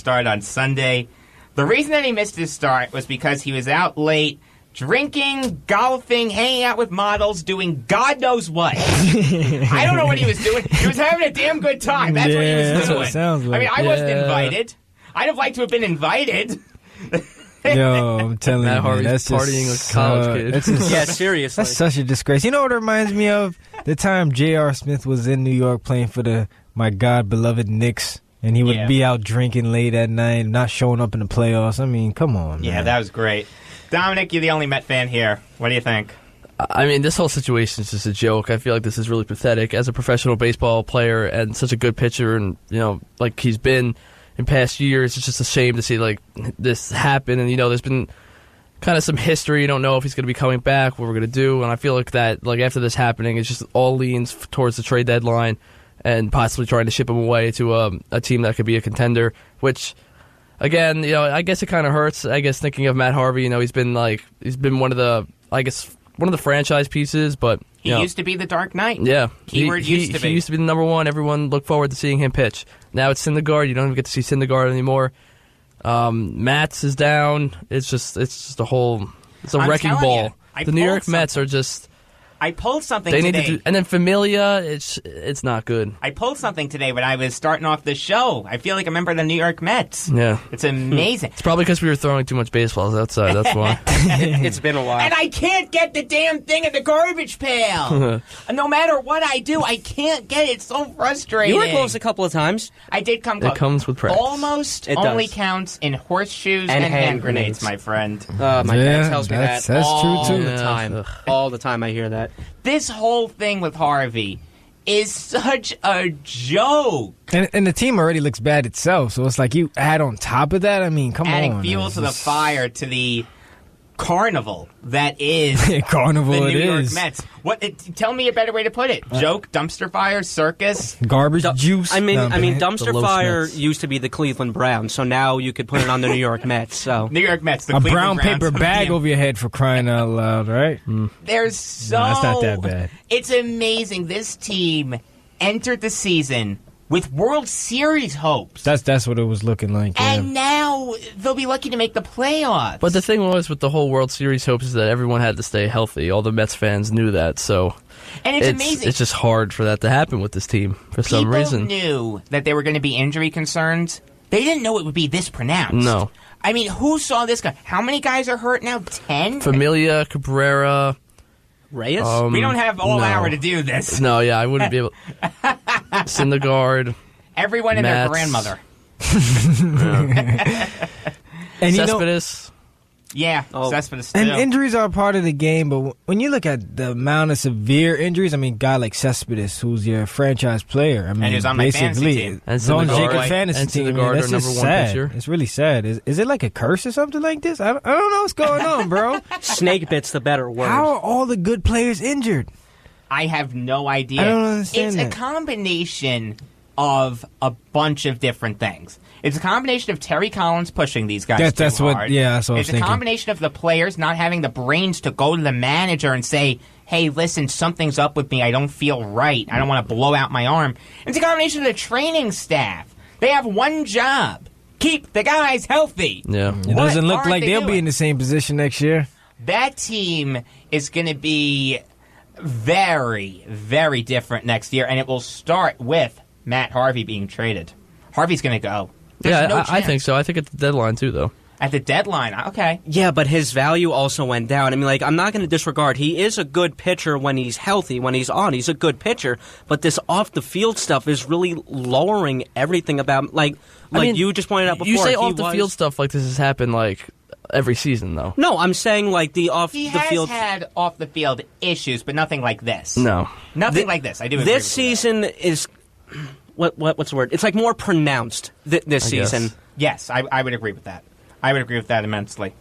start on Sunday. The reason that he missed his start was because he was out late, drinking, golfing, hanging out with models, doing God knows what. I don't know what he was doing. He was having a damn good time. That's what he was doing. That's what it sounds like. I mean, I wasn't invited. I'd have liked to have been invited. Yo, I'm telling Matt you, Harvey's man, that's partying just, with college kids. Yeah, seriously. That's such a disgrace. You know what it reminds me of? The time J.R. Smith was in New York playing for my God-beloved Knicks, and he would be out drinking late at night, not showing up in the playoffs. I mean, come on, man. Yeah, that was great. Dominic, you're the only Met fan here. What do you think? I mean, this whole situation is just a joke. I feel like this is really pathetic. As a professional baseball player and such a good pitcher, and like he's been in past years, it's just a shame to see like this happen. And there's been kind of some history. You don't know if he's going to be coming back, what we're going to do. And I feel like that, like after this happening, it's just all leans towards the trade deadline and possibly trying to ship him away to a team that could be a contender. Which, again, I guess it kind of hurts. I guess thinking of Matt Harvey, he's been one of the franchise pieces, but he used to be the Dark Knight. Yeah, Keyword used to be. He used to be the number one. Everyone looked forward to seeing him pitch. Now it's Syndergaard. You don't even get to see Syndergaard anymore. Matz is down. It's just a wrecking ball. The New York Mets are just. I pulled something they today. Need to do, and then Familia, it's not good. I pulled something today when I was starting off the show. I feel like a member of the New York Mets. Yeah. It's amazing. It's probably because we were throwing too much baseballs outside. That's why. It's been a while. And I can't get the damn thing in the garbage pail. No matter what I do, I can't get it. It's so frustrating. You were close a couple of times. I did come close. It comes with practice. Almost only counts in horseshoes and hand grenades, my friend. My dad tells me that that's all true too. the time. Ugh. All the time I hear that. This whole thing with Harvey is such a joke. And the team already looks bad itself, so it's like you add on top of that. I mean, come Adding on. fuel to the fire to the carnival that is Carnival the it New York is. Mets. Tell me a better way to put it. Joke, dumpster fire, circus. Garbage juice. I mean, man. dumpster Los fire Mets. used to be the Cleveland Browns, so now you could put it on the New York Mets. So New York Mets. The a Cleveland brown Browns paper of the bag game. over your head for crying out loud, right? There's so... No, it's not that bad. It's amazing. This team entered the season with World Series hopes. That's what it was looking like. Yeah. And now they'll be lucky to make the playoffs. But the thing was with the whole World Series hopes is that everyone had to stay healthy. All the Mets fans knew that, so and it's amazing. It's just hard for that to happen with this team for some reason. People knew that there were going to be injury concerns. They didn't know it would be this pronounced. No. I mean, who saw this guy? How many guys are hurt now? 10? Familia, Cabrera. Reyes? We don't have all no. hour to do this. No, yeah, I wouldn't be able. Syndergaard. Everyone and their Mets. grandmother. And Cespedes. Yeah, Cespedes too. And injuries are a part of the game, but when you look at the amount of severe injuries, I mean, a guy like Cespedes, who's your franchise player, I mean, who's on my fantasy basically, team. And he's on Syndergaard. Jacob fantasy And team. I mean, Syndergaard, that's our just number one sad. pitcher. It's really sad. Is it like a curse or something like this? I don't know what's going on, bro. Snake bit's the better word. How are all the good players injured? I have no idea. I don't understand It's that. a combination of a bunch of different things. It's a combination of Terry Collins pushing these guys That's too what. hard. Yeah, that's what I was It's a thinking. combination of the players not having the brains to go to the manager and say, hey, listen, something's up with me. I don't feel right. I don't want to blow out my arm. It's a combination of the training staff. They have one job. Keep the guys healthy. Yeah. It doesn't look aren't like they they'll be doing? in the same position next year. That team is going to be very, very different next year, and it will start with Matt Harvey being traded. Harvey's going to go. There's no I chance. think so. I think it's the deadline, too, though. At the deadline, okay. Yeah, but his value also went down. I mean, like, I'm not going to disregard. He is a good pitcher when he's healthy, when he's on. He's a good pitcher. But this off-the-field stuff is really lowering everything about, like I mean, you just pointed out before. You say he off-the-field stuff like this has happened, like, every season, though. No, I'm saying, like, the He off-the-field... has had off-the-field issues, but nothing like this. No. Nothing like this. I do agree This with you there. season is... What's the word? It's, like, more pronounced this I season. guess. Yes, I would agree with that. I would agree with that immensely.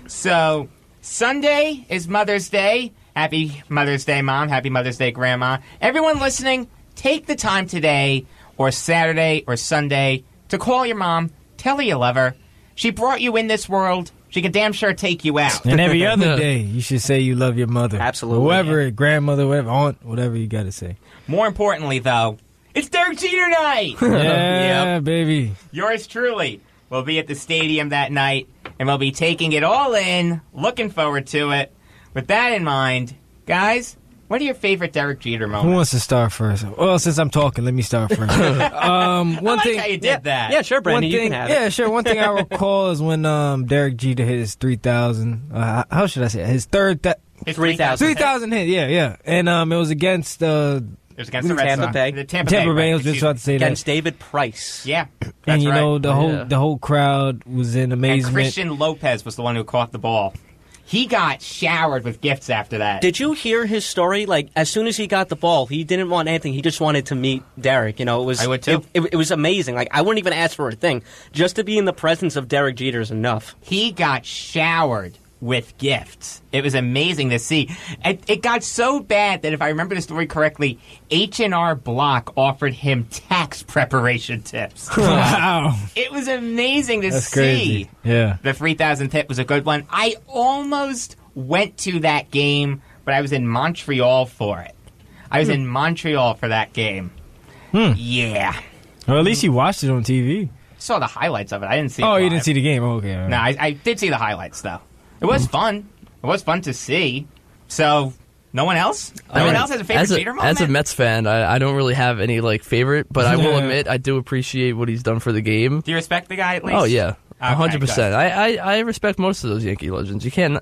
So, Sunday is Mother's Day. Happy Mother's Day, Mom. Happy Mother's Day, Grandma. Everyone listening, take the time today or Saturday or Sunday to call your mom, tell her you love her. She brought you in this world. She can damn sure take you out. And every other day, you should say you love your mother. Absolutely. Whoever, grandmother, whatever, aunt, whatever you got to say. More importantly, though, it's Derek Jeter night. Yeah, Yep. baby. Yours truly We'll be at the stadium that night, and we'll be taking it all in. Looking forward to it. With that in mind, guys, what are your favorite Derek Jeter moments? Who wants to start first? Well, since I'm talking, let me start first. I like how you did that. Yeah, sure, Brandon, you can have it. Yeah, sure. One thing I recall is when Derek Jeter hit his 3,000. How should I say it? His third. His 3,000. 3,000 hit. Yeah. And it was against. It was against the Red Tampa Sox. Bay. The Tampa Bay. Bay. I was just about to say Against that. David Price. Yeah, that's And you know right. the whole crowd was in And amazement. Christian Lopez was the one who caught the ball. He got showered with gifts after that. Did you hear his story? Like, as soon as he got the ball, he didn't want anything. He just wanted to meet Derek. You know, it was. I would too. It was amazing. Like, I wouldn't even ask for a thing. Just to be in the presence of Derek Jeter is enough. He got showered with gifts. It was amazing to see. It got so bad that if I remember the story correctly, H&R Block offered him tax preparation tips. Wow. It was amazing to That's see. crazy. Yeah. The 3,000th hit was a good one. I almost went to that game, but I was in Montreal for it. I was in Montreal for that game. Yeah. Well, at least you watched it on TV. Saw the highlights of it. I didn't see it Oh, you live. didn't see the game? Oh, okay. All right. No, I did see the highlights, though. It was fun. It was fun to see. So, no one else? No one else has a favorite Jeter moment? As a Mets fan, I don't really have any favorite, but I will admit I do appreciate what he's done for the game. Do you respect the guy at least? Oh yeah, Okay, 100%. I respect most of those Yankee legends. You can't.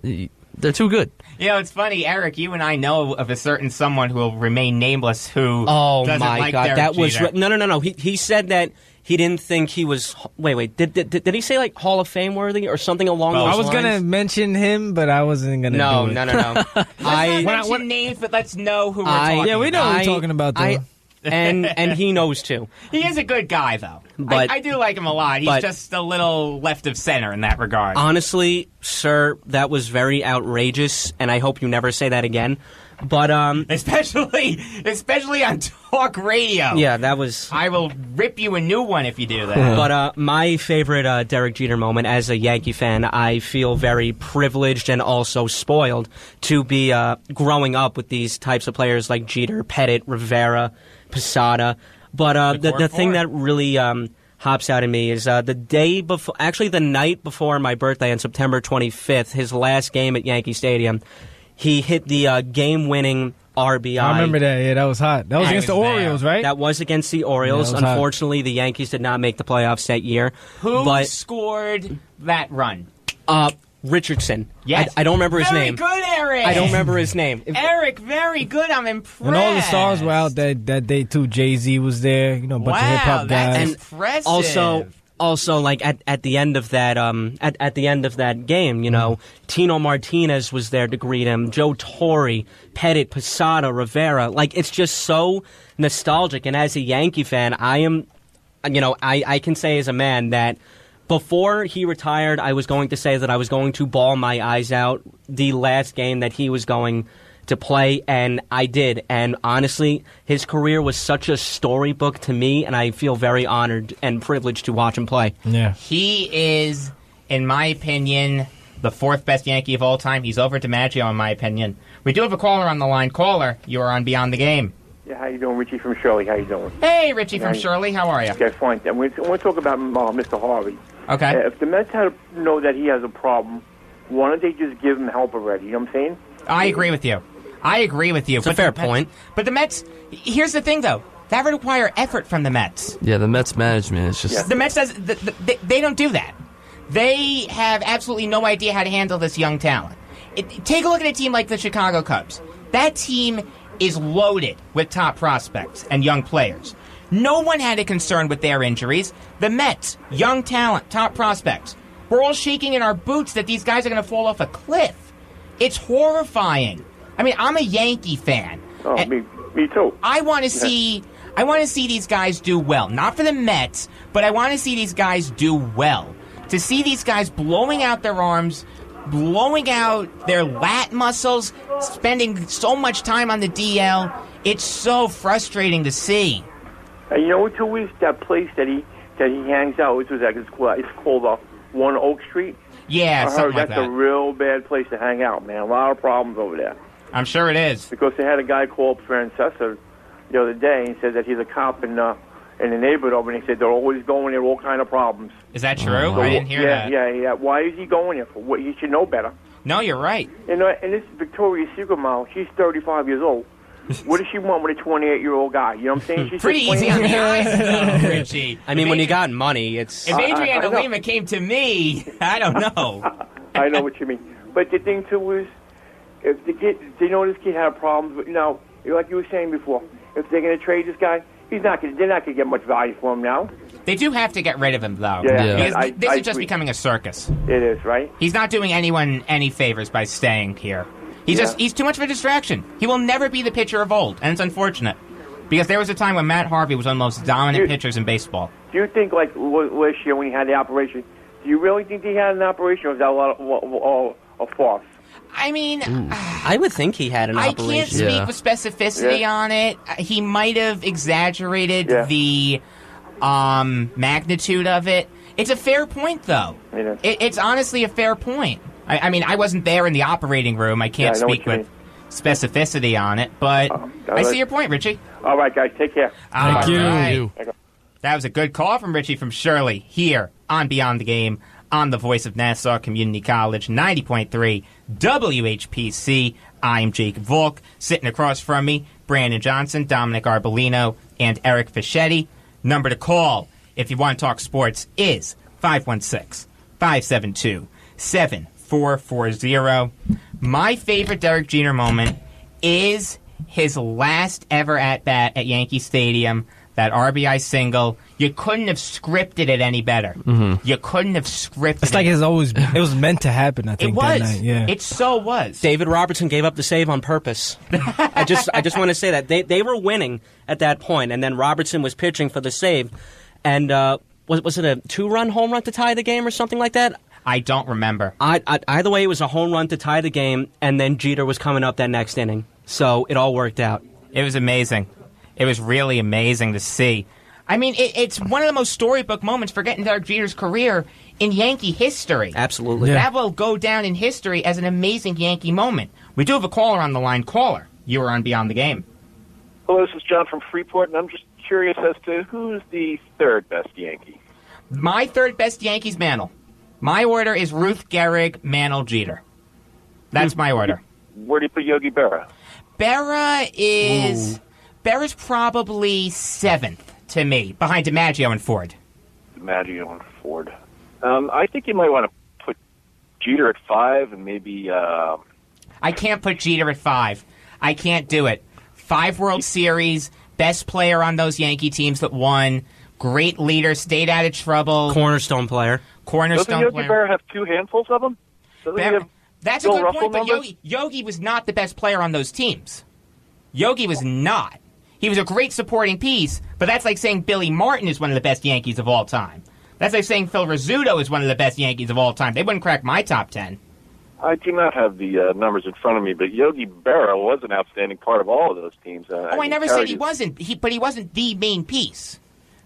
They're too good. You know, it's funny, Eric, you and I know of a certain someone who will remain nameless who Oh doesn't my like God, Derek that was Jeter. no. He said that he didn't think he was. Wait. Did he say Hall of Fame worthy or something along those I lines? was going to mention him, but I wasn't going to No. do it. No. Let's not mention names, but let's know who we're talking Yeah, we know about. what we're talking about, though. And he knows too. He is a good guy, though. But- I do like him a lot. He's but- just a little left of center in that regard. Honestly, sir, that was very outrageous, and I hope you never say that again. But Especially on talk radio. yeah, that was. I will rip you a new one if you do that. But my favorite Derek Jeter moment as a Yankee fan, I feel very privileged and also spoiled to be growing up with these types of players like Jeter, Pettit, Rivera, Posada. But the thing that really hops out at me is the day before, actually the night before my birthday on September 25th, his last game at Yankee Stadium, he hit the game-winning RBI. I remember that. Yeah, that was hot. That was I against the was there. Orioles, right? That was against the Orioles. Yeah, that was hot. Unfortunately, the Yankees did not make the playoffs that year. Who But scored that run? Richardson. Yes. I don't remember his Very name. good, Eric. I don't remember his name. Eric, very good. I'm impressed. And all the stars were out that day, too. Jay-Z was there. You know, a bunch of hip-hop that's guys. impressive. Also, like at the end of that at the end of that game, you know, Tino Martinez was there to greet him. Joe Torre, Pettit, Posada, Rivera. Like, it's just so nostalgic. And as a Yankee fan, I can say as a man that before he retired, I was going to say that I was going to bawl my eyes out the last game that he was going to play, and I did. And honestly, his career was such a storybook to me, and I feel very honored and privileged to watch him play. Yeah. He is, in my opinion, the fourth best Yankee of all time. He's over DiMaggio, in my opinion. We do have a caller on the line. Caller, you are on Beyond the Game. Yeah, how you doing, Richie from Shirley? How you doing? Hey, Richie from Hey. Shirley. How are you? Okay, fine. And we want to talk about Mr. Harvey. Okay. If the Mets had to know that he has a problem, why don't they just give him help already? You know what I'm saying? I agree with you. It's a fair point. But the Mets, here's the thing, though. That would require effort from the Mets. Yeah, the Mets management is just. Yeah. The Mets, they don't do that. They have absolutely no idea how to handle this young talent. Take a look at a team like the Chicago Cubs. That team is loaded with top prospects and young players. No one had a concern with their injuries. The Mets, young talent, top prospects. We're all shaking in our boots that these guys are going to fall off a cliff. It's horrifying. I mean, I'm a Yankee fan. Oh, And me too. I want to see these guys do well. Not for the Mets, but I want to see these guys do well. To see these guys blowing out their arms, blowing out their lat muscles, spending so much time on the DL, it's so frustrating to see. And you know what, 2 weeks, that place that he hangs out, which was it's called 1 Oak Street. Yeah, I something heard like that's that. a real bad place to hang out, man. A lot of problems over there. I'm sure it is. Because they had a guy call up Francesa the other day and said that he's a cop in in the neighborhood over, and they said they're always going there, all kind of problems. Is that true? I didn't hear that. Yeah. Why is he going there for? What? He should know better. No, you're right. And this Victoria's Secret model, she's 35 years old. What does she want with a 28-year-old guy? You know what I'm saying? She's Pretty easy on the eyes, though, Richie. I mean, when you got money, it's... If Adriana Lima came to me, I don't know. I know what you mean. But the thing, too, is if they know this kid had a problem, but now, like you were saying before, if they're going to trade this guy, they're not going to get much value for him now. They do have to get rid of him, though. Yeah. Because this is just becoming a circus. It is, right? He's not doing anyone any favors by staying here. He's too much of a distraction. He will never be the pitcher of old, and it's unfortunate. Because there was a time when Matt Harvey was one of the most dominant pitchers in baseball. Do you think, like last year when he had the operation, do you really think he had an operation, or was that a lot of farce? I mean, I would think he had an operation. I can't speak with specificity on it. He might have exaggerated the magnitude of it. It's a fair point, though. It's honestly a fair point. I mean, I wasn't there in the operating room. I can't speak with specificity on it, but I see your point, Richie. All right, guys, take care. Thank you. That was a good call from Richie from Shirley here on Beyond the Game on the voice of Nassau Community College, 90.3 WHPC. I'm Jake Volk. Sitting across from me, Brandon Johnson, Dominic Arbolino, and Eric Fischetti. Number to call if you want to talk sports is 516-572-7440. My favorite Derek Jeter moment is his last ever at-bat at Yankee Stadium, that RBI single. You couldn't have scripted it any better. Mm-hmm. You couldn't have scripted it's like it was meant to happen, I think, it was. that night. Yeah. It so was. David Robertson gave up the save on purpose. I just want to say that. They were winning at that point, and then Robertson was pitching for the save. And was it a 2-run home run to tie the game or something like that? I don't remember. Either way, it was a home run to tie the game, and then Jeter was coming up that next inning. So it all worked out. It was amazing. It was really amazing to see. I mean, it's one of the most storybook moments for getting Derek Jeter's career in Yankee history. Absolutely. Yeah. That will go down in history as an amazing Yankee moment. We do have a caller on the line. Caller, you are on Beyond the Game. Hello, this is John from Freeport, and I'm just curious as to who's the third best Yankee. My third best Yankees, Mantle. My order is Ruth Gehrig, Mantle, Jeter. That's my order. Where do you put Yogi Berra? Berra's probably 7th to me, behind DiMaggio and Ford. DiMaggio and Ford. I think you might want to put Jeter at 5 and maybe... I can't put Jeter at 5. I can't do it. 5 World Series, best player on those Yankee teams that won, great leader, stayed out of trouble. Cornerstone player. Doesn't Yogi Berra have 2 handfuls of them? That's a good point, but Yogi was not the best player on those teams. Yogi was not. He was a great supporting piece, but that's like saying Billy Martin is one of the best Yankees of all time. That's like saying Phil Rizzuto is one of the best Yankees of all time. They wouldn't crack my top 10. I do not have the numbers in front of me, but Yogi Berra was an outstanding part of all of those teams. I never said he wasn't, but he wasn't the main piece.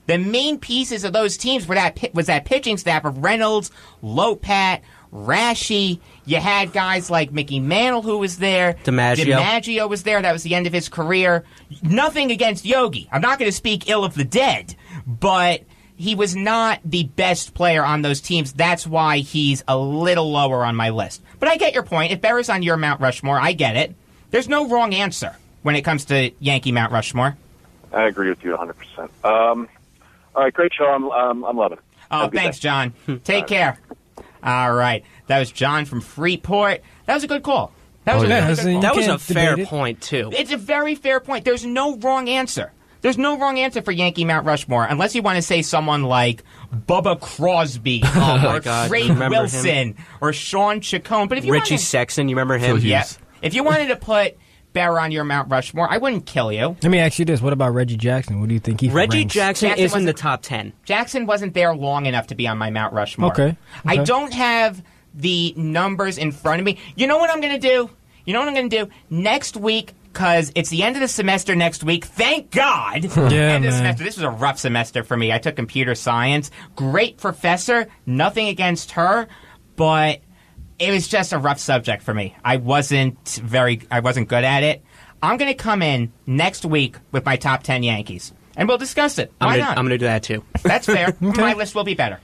The main pieces of those teams was that pitching staff of Reynolds, Lopat, Rashi. You had guys like Mickey Mantle who was there. DiMaggio was there. That was the end of his career. Nothing against Yogi. I'm not going to speak ill of the dead, but he was not the best player on those teams. That's why he's a little lower on my list. But I get your point. If Berra's on your Mount Rushmore, I get it. There's no wrong answer when it comes to Yankee Mount Rushmore. I agree with you 100%. All right, great show. I'm loving it. Oh, thanks, John. Take care. All right. That was John from Freeport. That was a good call. That was a good call. That was a fair point, too. It's a very fair point. There's no wrong answer. There's no wrong answer for Yankee Mount Rushmore, unless you want to say someone like Bubba Crosby or Craig Wilson or Sean Chacon. But if you Richie Sexton, you remember him? Yeah. If you wanted to put Berra on your Mount Rushmore, I wouldn't kill you. Let me ask you this. What about Reggie Jackson? What do you think he Reggie ranks? Jackson is in the top 10. Jackson wasn't there long enough to be on my Mount Rushmore. Okay. I don't have the numbers in front of me. You know what I'm going to do? Next week, because it's the end of the semester next week. Thank God. End of the semester. This was a rough semester for me. I took computer science. Great professor. Nothing against her. But it was just a rough subject for me. I wasn't good at it. I'm going to come in next week with my top 10 Yankees. and we'll discuss it. Why not? I'm gonna do that too. That's fair. My list will be better.